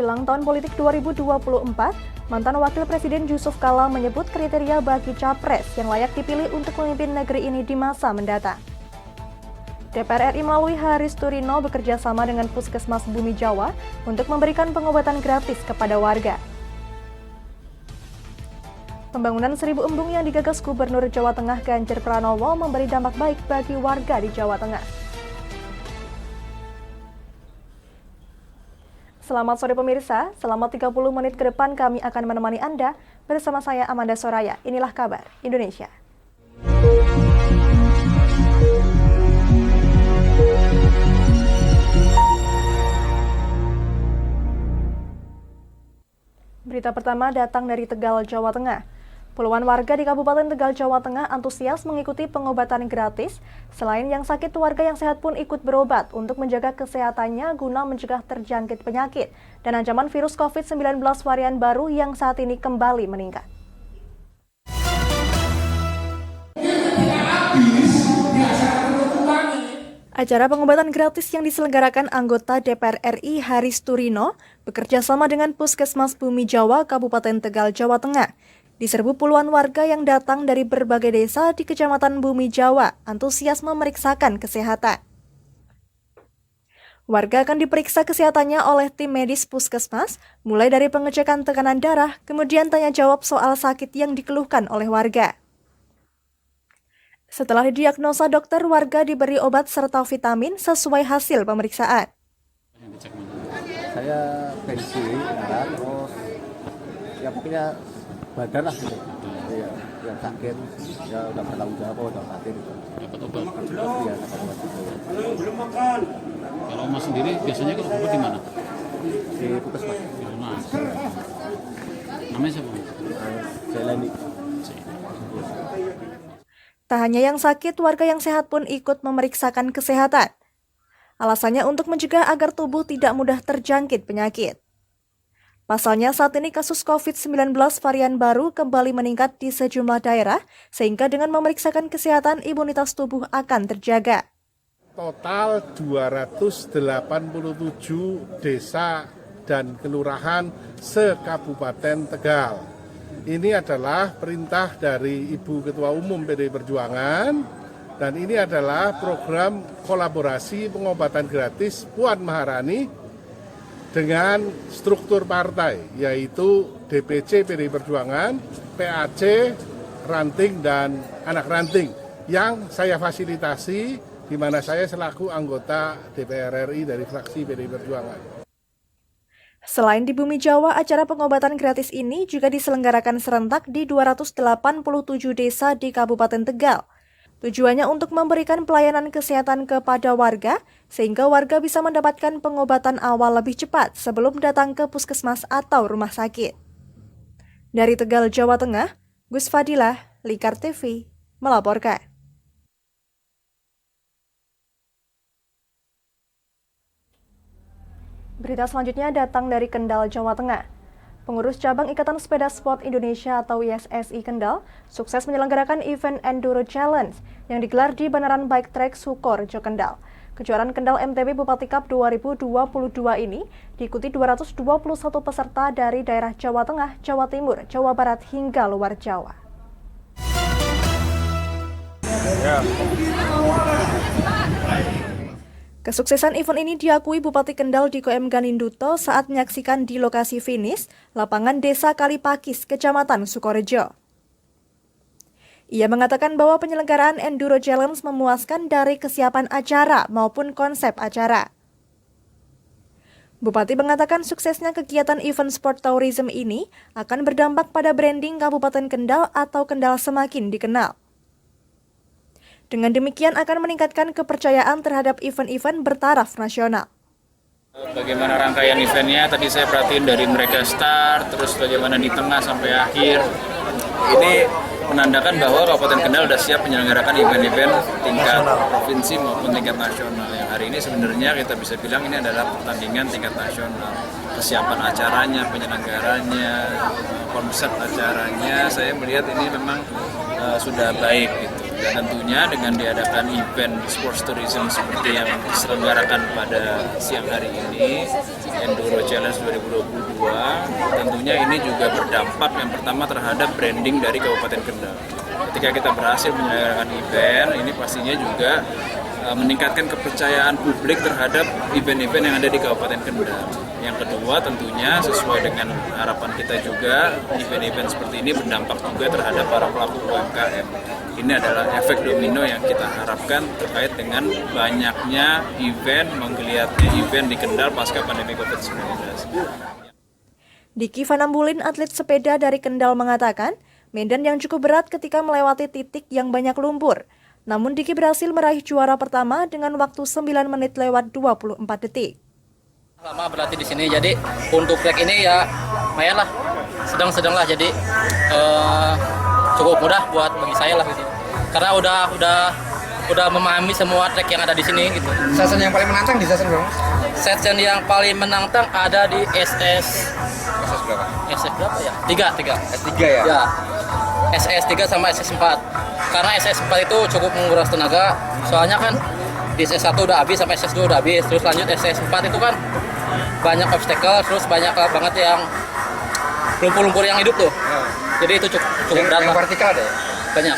Jelang tahun politik 2024, mantan Wakil Presiden Yusuf Kala menyebut kriteria bagi capres yang layak dipilih untuk memimpin negeri ini di masa mendatang. DPR RI melalui Haris Turino bekerja sama dengan Puskesmas Bumi Jawa untuk memberikan pengobatan gratis kepada warga. Pembangunan 1000 embung yang digagas Gubernur Jawa Tengah Ganjar Pranowo memberi dampak baik bagi warga di Jawa Tengah. Selamat sore pemirsa, selama 30 menit ke depan kami akan menemani Anda bersama saya Amanda Soraya. Inilah kabar Indonesia. Berita pertama datang dari Tegal, Jawa Tengah. Puluhan warga di Kabupaten Tegal, Jawa Tengah antusias mengikuti pengobatan gratis. Selain yang sakit, warga yang sehat pun ikut berobat untuk menjaga kesehatannya guna mencegah terjangkit penyakit dan ancaman virus COVID-19 varian baru yang saat ini kembali meningkat. Acara pengobatan gratis yang diselenggarakan anggota DPR RI Haris Turino bekerja sama dengan Puskesmas Bumi Jawa, Kabupaten Tegal, Jawa Tengah. Diserbu puluhan warga yang datang dari berbagai desa di Kecamatan Bumi Jawa, antusias memeriksakan kesehatan. Warga akan diperiksa kesehatannya oleh tim medis Puskesmas, mulai dari pengecekan tekanan darah, kemudian tanya jawab soal sakit yang dikeluhkan oleh warga. Setelah didiagnosa dokter, warga diberi obat serta vitamin sesuai hasil pemeriksaan. Saya pensi, terus ya pokoknya badan lah gitu. Iya, yang sakit, ya udah bertanggung jawab, udah sakit gitu. Dapat obat? Iya, dapat obat gitu. Belum makan. Kalau Mas sendiri biasanya kalau obat di mana? Di Puskesmas. Di rumah. Namanya siapa? Jelani. Tak hanya yang sakit, warga yang sehat pun ikut memeriksakan kesehatan. Alasannya untuk mencegah agar tubuh tidak mudah terjangkit penyakit. Pasalnya saat ini kasus COVID-19 varian baru kembali meningkat di sejumlah daerah, sehingga dengan memeriksakan kesehatan imunitas tubuh akan terjaga. Total 287 desa dan kelurahan se-Kabupaten Tegal. Ini adalah perintah dari Ibu Ketua Umum PDI Perjuangan, dan ini adalah program kolaborasi pengobatan gratis Puan Maharani dengan struktur partai, yaitu DPC PDI Perjuangan, PAC, Ranting, dan Anak Ranting, yang saya fasilitasi, di mana saya selaku anggota DPR RI dari fraksi PDI Perjuangan. Selain di Bumi Jawa, acara pengobatan gratis ini juga diselenggarakan serentak di 287 desa di Kabupaten Tegal. Tujuannya untuk memberikan pelayanan kesehatan kepada warga, sehingga warga bisa mendapatkan pengobatan awal lebih cepat sebelum datang ke puskesmas atau rumah sakit. Dari Tegal, Jawa Tengah, Gus Fadilah, Likar TV, melaporkan. Berita selanjutnya datang dari Kendal, Jawa Tengah. Pengurus Cabang Ikatan Sepeda Sport Indonesia atau ISSI Kendal sukses menyelenggarakan event Enduro Challenge yang digelar di Banaran Bike Track Sukorejo, Kendal. Kejuaraan Kendal MTB Bupati Cup 2022 ini diikuti 221 peserta dari daerah Jawa Tengah, Jawa Timur, Jawa Barat hingga luar Jawa. Kesuksesan event ini diakui Bupati Kendal Diko M. Ganinduto saat menyaksikan di lokasi finish lapangan Desa Kalipakis, Kecamatan Sukorejo. Ia mengatakan bahwa penyelenggaraan Enduro Challenge memuaskan dari kesiapan acara maupun konsep acara. Bupati mengatakan suksesnya kegiatan event sport tourism ini akan berdampak pada branding Kabupaten Kendal atau Kendal semakin dikenal. Dengan demikian akan meningkatkan kepercayaan terhadap event-event bertaraf nasional. Bagaimana rangkaian eventnya, tadi saya perhatiin dari mereka start, terus bagaimana di tengah sampai akhir. Ini menandakan bahwa Kabupaten Kendal sudah siap menyelenggarakan event-event tingkat provinsi maupun tingkat nasional. Yang hari ini sebenarnya kita bisa bilang ini adalah pertandingan tingkat nasional. Kesiapan acaranya, penyelenggaranya, konsep acaranya, saya melihat ini memang sudah baik gitu. Dan tentunya dengan diadakan event sports tourism seperti yang diselenggarakan pada siang hari ini, Enduro Challenge 2022, tentunya ini juga berdampak yang pertama terhadap branding dari Kabupaten Kendal. Ketika kita berhasil menyelenggarakan event, ini pastinya juga meningkatkan kepercayaan publik terhadap event-event yang ada di Kabupaten Kendal. Yang kedua, tentunya sesuai dengan harapan kita juga, event-event seperti ini berdampak juga terhadap para pelaku UMKM. Ini adalah efek domino yang kita harapkan terkait dengan banyaknya event, menggeliatnya event di Kendal pasca pandemi COVID-19. Diki Vanambulin, atlet sepeda dari Kendal, mengatakan medan yang cukup berat ketika melewati titik yang banyak lumpur. Namun Diki berhasil meraih juara pertama dengan waktu 9 menit lewat 24 detik. Lama berlatih di sini, jadi untuk trek ini ya lumayan lah, sedang-sedang lah, jadi cukup mudah buat bagi saya lah gitu. Karena udah memahami semua trek yang ada di sini gitu. Season yang paling menantang di season berapa? Season yang paling menantang ada di SS berapa? SS berapa ya? 3. S3 ya? Ya. SS3 sama SS4. Karena SS4 itu cukup menguras tenaga, soalnya kan di SS1 udah habis sampai SS2 udah habis, terus lanjut SS4 itu kan banyak obstacle, terus banyak banget yang lumpur-lumpur yang hidup tuh. Jadi itu cukup berat. Yang vertikal deh? Banyak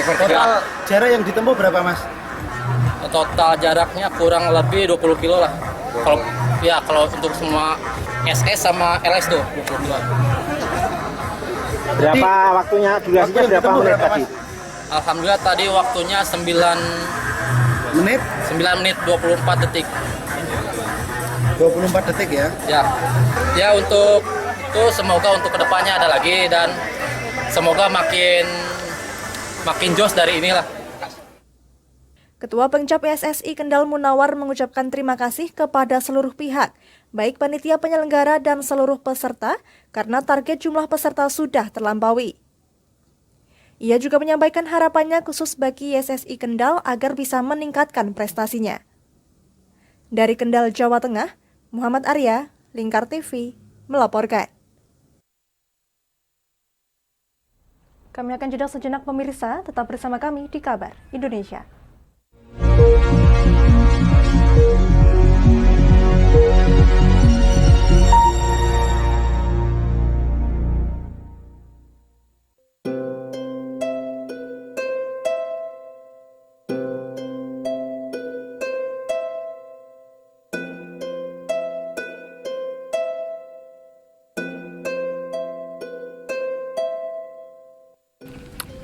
vertikal. Total jarak yang ditempuh berapa, Mas? Total jaraknya kurang lebih 20 kilo lah. Kalau untuk semua SS sama LS tuh 22. Berapa waktunya, durasinya berapa menit tadi? Alhamdulillah tadi waktunya 9 Menit? menit 24 detik. 24 detik ya? Ya untuk itu semoga untuk kedepannya ada lagi, dan semoga makin jos dari inilah. Ketua Pengcap PSSI Kendal Munawar mengucapkan terima kasih kepada seluruh pihak, baik panitia penyelenggara dan seluruh peserta, karena target jumlah peserta sudah terlampaui. Ia juga menyampaikan harapannya khusus bagi YSSI Kendal agar bisa meningkatkan prestasinya. Dari Kendal, Jawa Tengah, Muhammad Arya, Lingkar TV, melaporkan. Kami akan jeda sejenak pemirsa, tetap bersama kami di Kabar Indonesia.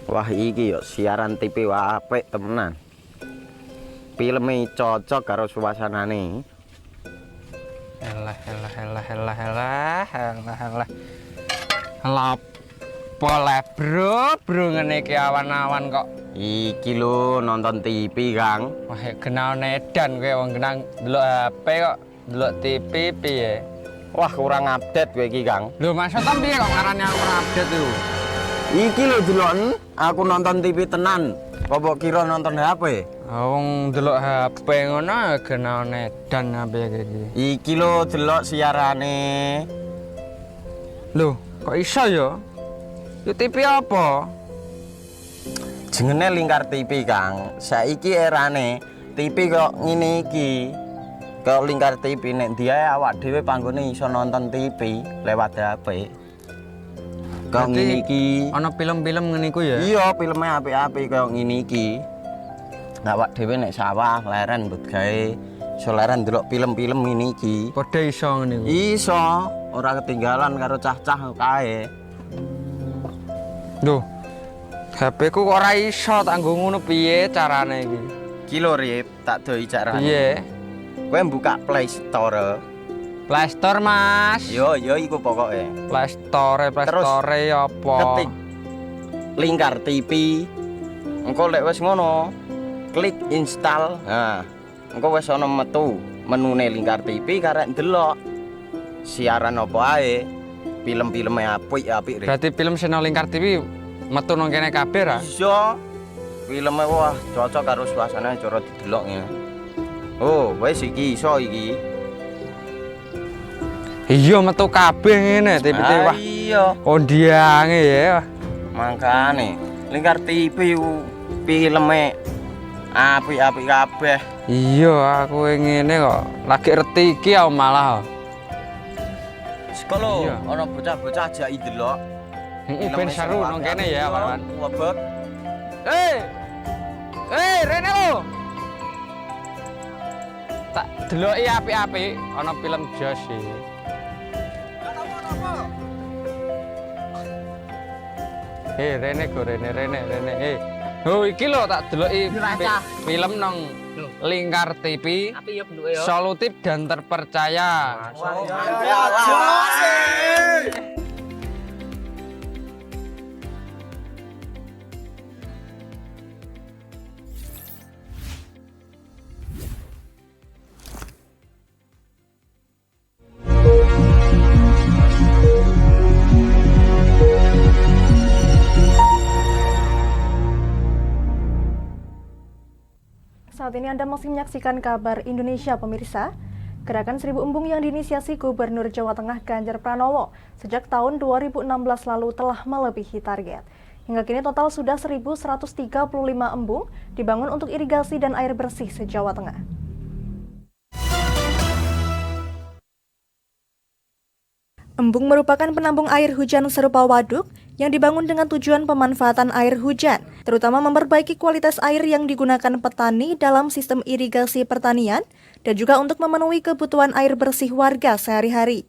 Wah iki yo siaran TV wah apik temenan. Filme cocok karo suasanane. Elah. Lah bro ngene iki awan-awan kok. Iki lho nonton TV, Kang. Wah, kenal nedan kowe wong kenang delok HP kok delok TV piye? Wah kurang update kowe iki, Kang. Lho maksudnya piye kok ngarani aku update itu? Iki lho deloken aku nonton TV tenan. Apa kira nonton HP? Wong delok HP ngono kenal nedan apa iki. Iki lho delok siarane. Lho, kok iso ya? Yo TV apa? Jenenge Lingkar TV, Kang. Saiki erane TV kok ngene iki. Kok Lingkar TV nek dia awak dhewe panggone iso nonton TV lewat HP. Kok ngene iki. Ana film-film ngene iku ya? Iya, filme apik-apik kaya ngene iki. Awak dhewe nek sawah leren mbut gawe iso leren ndelok film-film ngene iki. Padha iso ngene iku. Iso, ora ketinggalan karo cah-cah kae. Duh. HP ku kok ora iso tak nggo ngono piye carane iki? Iki lho Rip, tak doi carane. Piye? Kowe buka Play Store. Play Store, Mas. Yo iku pokoke. Play Store apa? Ketik Lingkar TV. Engko lek wis ngono, klik install. Nah, engko wis ana metu menune Lingkar TV karek ndelok siaran apa ae. Film-filme apik-apik. Berarti film channel Lingkar TV metu nang kene kabeh ra? Iso. Filme wah cocok karo suasana cara didelok ngene. Oh, wis iki iso iki. Iya metu kabeh ngene TV wah. Iya. Ondiange ya. Makane Lingkar TV filme apik-apik kabeh. Iya, aku ngene kok. Lagi reti iki aku malah. Sekolo, Iya. ana bocah-bocah ajak ndelok. Heeh, ben seru nang kene ya, kawan. Wabek. Rene lo. Tak deloki apik-apik ana film Josh iki. Rene go Rene. Oh iki lho tak deloki film nang Lingkar TV. Api ya bentuke ya. Solutif dan terpercaya. Saat ini Anda masih menyaksikan kabar Indonesia, pemirsa. Gerakan 1000 embung yang diinisiasi Gubernur Jawa Tengah Ganjar Pranowo sejak tahun 2016 lalu telah melebihi target. Hingga kini total sudah 1.135 embung dibangun untuk irigasi dan air bersih se-Jawa Tengah. Embung merupakan penambung air hujan serupa waduk yang dibangun dengan tujuan pemanfaatan air hujan, terutama memperbaiki kualitas air yang digunakan petani dalam sistem irigasi pertanian dan juga untuk memenuhi kebutuhan air bersih warga sehari-hari.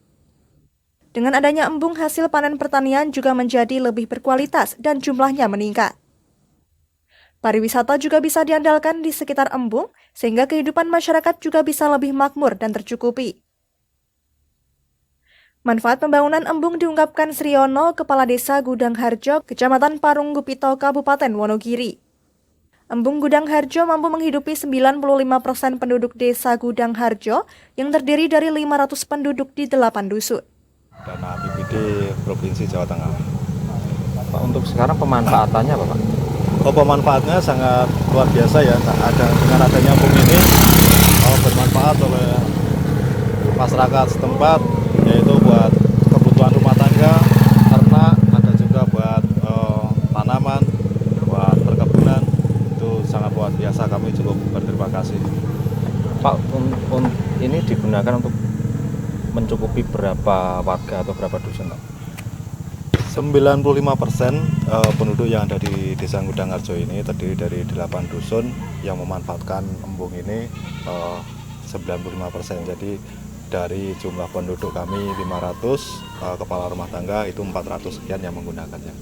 Dengan adanya embung, hasil panen pertanian juga menjadi lebih berkualitas dan jumlahnya meningkat. Pariwisata juga bisa diandalkan di sekitar embung, sehingga kehidupan masyarakat juga bisa lebih makmur dan tercukupi. Manfaat pembangunan embung diungkapkan Sriono, Kepala Desa Gudang Harjo, Kecamatan Parunggupito, Kabupaten Wonogiri. Embung Gudang Harjo mampu menghidupi 95% penduduk Desa Gudang Harjo yang terdiri dari 500 penduduk di 8 dusun. Dana APBD Provinsi Jawa Tengah. Pak, untuk sekarang pemanfaatannya apa, Pak? Oh, pemanfaatnya sangat luar biasa ya. Dengan adanya embung ini bermanfaat oleh masyarakat setempat, yaitu buat kebutuhan rumah tangga, ternak, ada juga buat tanaman, buat perkebunan. Itu sangat luar biasa, kami cukup berterima kasih. Pak, ini digunakan untuk mencukupi berapa warga atau berapa dusun, Pak? 95% penduduk yang ada di Desa Gudang Harjo ini terdiri dari 8 dusun yang memanfaatkan embung ini 95%. Jadi dari jumlah penduduk kami 500, kepala rumah tangga itu 400 sekian yang menggunakannya.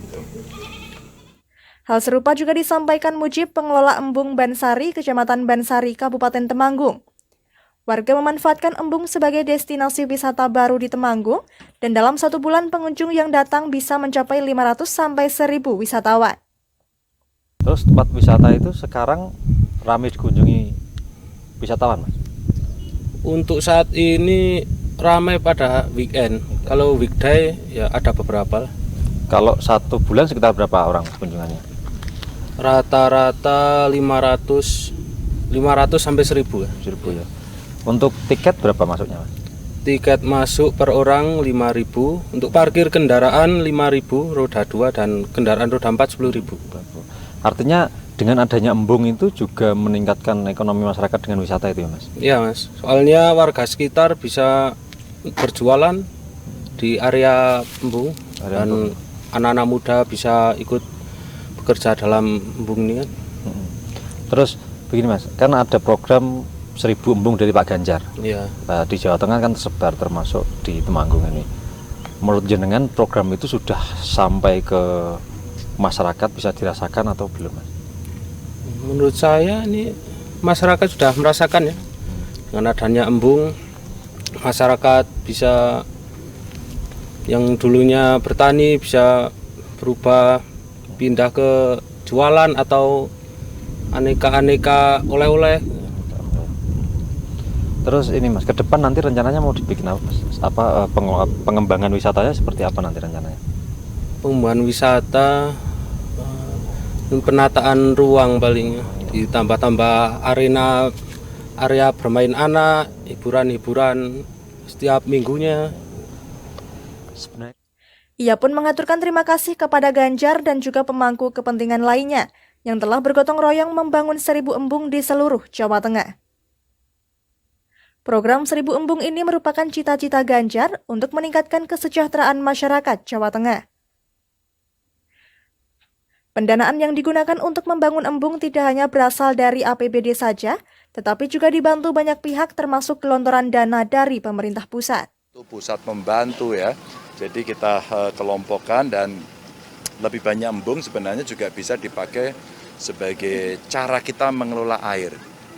Itu. Hal serupa juga disampaikan Mujib, pengelola embung Bansari, Kecamatan Bansari, Kabupaten Temanggung. Warga memanfaatkan embung sebagai destinasi wisata baru di Temanggung, dan dalam 1 bulan pengunjung yang datang bisa mencapai 500 sampai 1.000 wisatawan. Terus tempat wisata itu sekarang ramai dikunjungi wisatawan, Mas? Untuk saat ini ramai pada weekend. Kalau weekday ya ada beberapa. Kalau 1 bulan sekitar berapa orang kunjungannya? Rata-rata 500 sampai 1.000 ya. 1.000 ya. Untuk tiket berapa masuknya, Mas? Tiket masuk per orang 5.000. Untuk parkir kendaraan 5.000, roda 2 dan kendaraan roda 4 10.000. Artinya dengan adanya embung itu juga meningkatkan ekonomi masyarakat dengan wisata itu ya, Mas? Iya, Mas. Soalnya warga sekitar bisa berjualan di area embung dan anak-anak muda bisa ikut bekerja dalam embung ini kan. Terus begini, Mas, kan ada program 1000 embung dari Pak Ganjar. Iya. Nah, di Jawa Tengah kan tersebar termasuk di Temanggung ini. Menurut jenengan program itu sudah sampai ke masyarakat, bisa dirasakan atau belum, Mas? Menurut saya ini masyarakat sudah merasakan ya. Dengan adanya embung, masyarakat bisa yang dulunya bertani bisa berubah pindah ke jualan atau aneka-aneka oleh-oleh. Terus ini, Mas, ke depan nanti rencananya mau dibikin apa, Mas? Apa pengembangan wisatanya seperti apa nanti rencananya? Pengembangan wisata, penataan ruang paling, ditambah-tambah area bermain anak, hiburan-hiburan setiap minggunya. Ia pun mengaturkan terima kasih kepada Ganjar dan juga pemangku kepentingan lainnya yang telah bergotong royong membangun 1000 embung di seluruh Jawa Tengah. Program 1000 embung ini merupakan cita-cita Ganjar untuk meningkatkan kesejahteraan masyarakat Jawa Tengah. Pendanaan yang digunakan untuk membangun embung tidak hanya berasal dari APBD saja, tetapi juga dibantu banyak pihak termasuk gelontoran dana dari pemerintah pusat. Pusat membantu ya, jadi kita kelompokkan dan lebih banyak embung sebenarnya juga bisa dipakai sebagai cara kita mengelola air.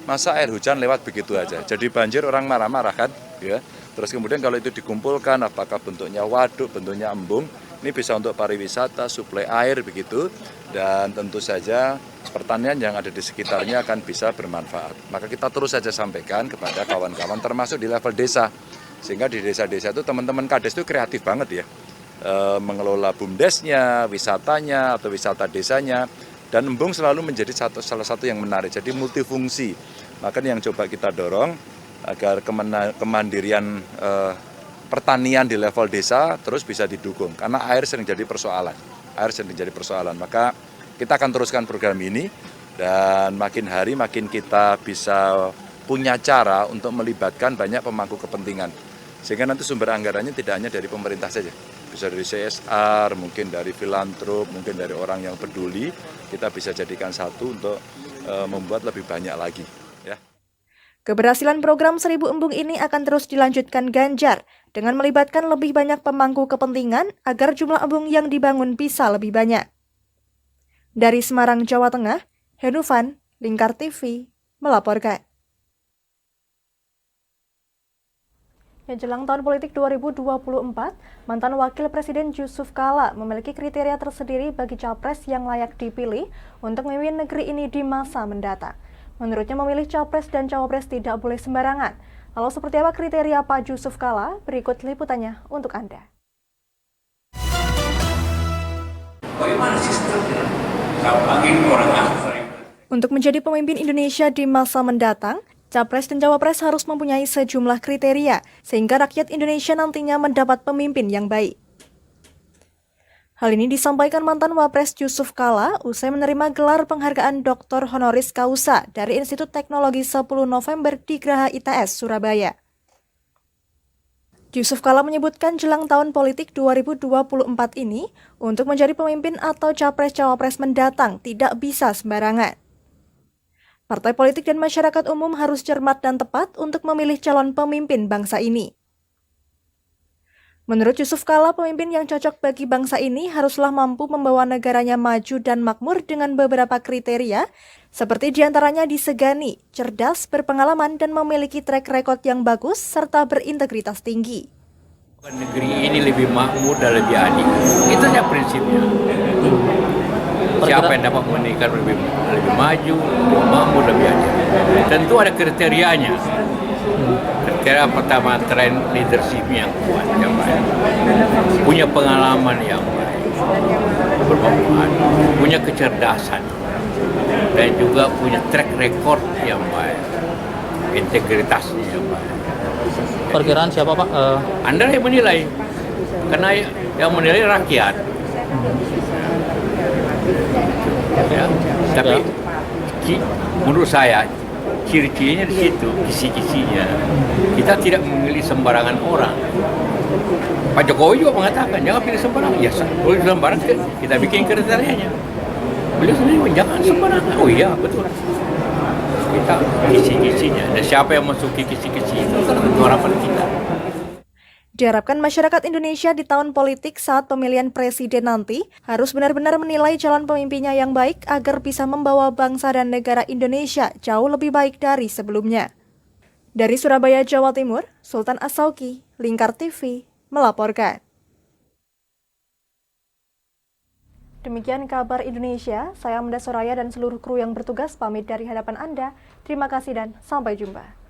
Masa air hujan lewat begitu aja, jadi banjir orang marah-marah kan, ya. Terus kemudian kalau itu dikumpulkan, apakah bentuknya waduk, bentuknya embung, ini bisa untuk pariwisata, suplai air begitu, dan tentu saja pertanian yang ada di sekitarnya akan bisa bermanfaat. Maka kita terus saja sampaikan kepada kawan-kawan termasuk di level desa, sehingga di desa-desa itu teman-teman Kades itu kreatif banget ya, mengelola BUMDesnya, wisatanya atau wisata desanya, dan embung selalu menjadi salah satu yang menarik, jadi multifungsi. Maka yang coba kita dorong agar kemandirian pertanian di level desa terus bisa didukung, karena air sering jadi persoalan. Maka kita akan teruskan program ini, dan makin hari makin kita bisa punya cara untuk melibatkan banyak pemangku kepentingan, sehingga nanti sumber anggarannya tidak hanya dari pemerintah saja, bisa dari CSR, mungkin dari filantrop, mungkin dari orang yang peduli. Kita bisa jadikan satu untuk membuat lebih banyak lagi ya. Keberhasilan program 1000 embung ini akan terus dilanjutkan Ganjar dengan melibatkan lebih banyak pemangku kepentingan agar jumlah embung yang dibangun bisa lebih banyak. Dari Semarang, Jawa Tengah, Henufan, Lingkar TV, melaporkan. Ya, jelang tahun politik 2024, mantan Wakil Presiden Yusuf Kala memiliki kriteria tersendiri bagi capres yang layak dipilih untuk memimpin negeri ini di masa mendatang. Menurutnya memilih capres dan cawapres tidak boleh sembarangan. Lalu seperti apa kriteria Pak Yusuf Kala? Berikut liputannya untuk Anda. Bagaimana sistemnya? Untuk menjadi pemimpin Indonesia di masa mendatang, capres dan cawapres harus mempunyai sejumlah kriteria, sehingga rakyat Indonesia nantinya mendapat pemimpin yang baik. Hal ini disampaikan mantan Wapres Yusuf Kala usai menerima gelar penghargaan Dr. Honoris Causa dari Institut Teknologi 10 November di Graha ITS, Surabaya. Yusuf Kala menyebutkan jelang tahun politik 2024 ini, untuk menjadi pemimpin atau capres-cawapres mendatang tidak bisa sembarangan. Partai politik dan masyarakat umum harus cermat dan tepat untuk memilih calon pemimpin bangsa ini. Menurut Yusuf Kala, pemimpin yang cocok bagi bangsa ini haruslah mampu membawa negaranya maju dan makmur dengan beberapa kriteria, seperti diantaranya disegani, cerdas, berpengalaman, dan memiliki track record yang bagus, serta berintegritas tinggi. Negeri ini lebih makmur dan lebih adil. Itu saja prinsipnya. Siapa yang dapat meningkat lebih maju, lebih makmur, lebih adil. Tentu ada kriterianya. Kriteria pertama, tren leadership yang kuat, yang baik. Punya pengalaman yang baik, bermanfaat, punya kecerdasan, dan juga punya track record yang baik, integritasnya yang baik. Perkiraan siapa Pak? Anda yang menilai, karena yang menilai rakyat. Ya, tapi menurut saya ciri-cirinya di situ, kisi-kisinya. Kita tidak memilih sembarangan orang. Pak Jokowi juga mengatakan jangan pilih sembarangan. Ya, kalau sembarangan kita bikin kriterianya. Beliau sendiri jangan sembarangan. Oh iya, betul. Kita kisi-kisinya. Dan siapa yang masuk kisi-kisi itu tentu harapan kita. Diharapkan masyarakat Indonesia di tahun politik saat pemilihan presiden nanti harus benar-benar menilai calon pemimpinnya yang baik agar bisa membawa bangsa dan negara Indonesia jauh lebih baik dari sebelumnya. Dari Surabaya, Jawa Timur, Sultan As-Sauki, Lingkar TV, melaporkan. Demikian kabar Indonesia, saya Amanda Soraya dan seluruh kru yang bertugas pamit dari hadapan Anda. Terima kasih dan sampai jumpa.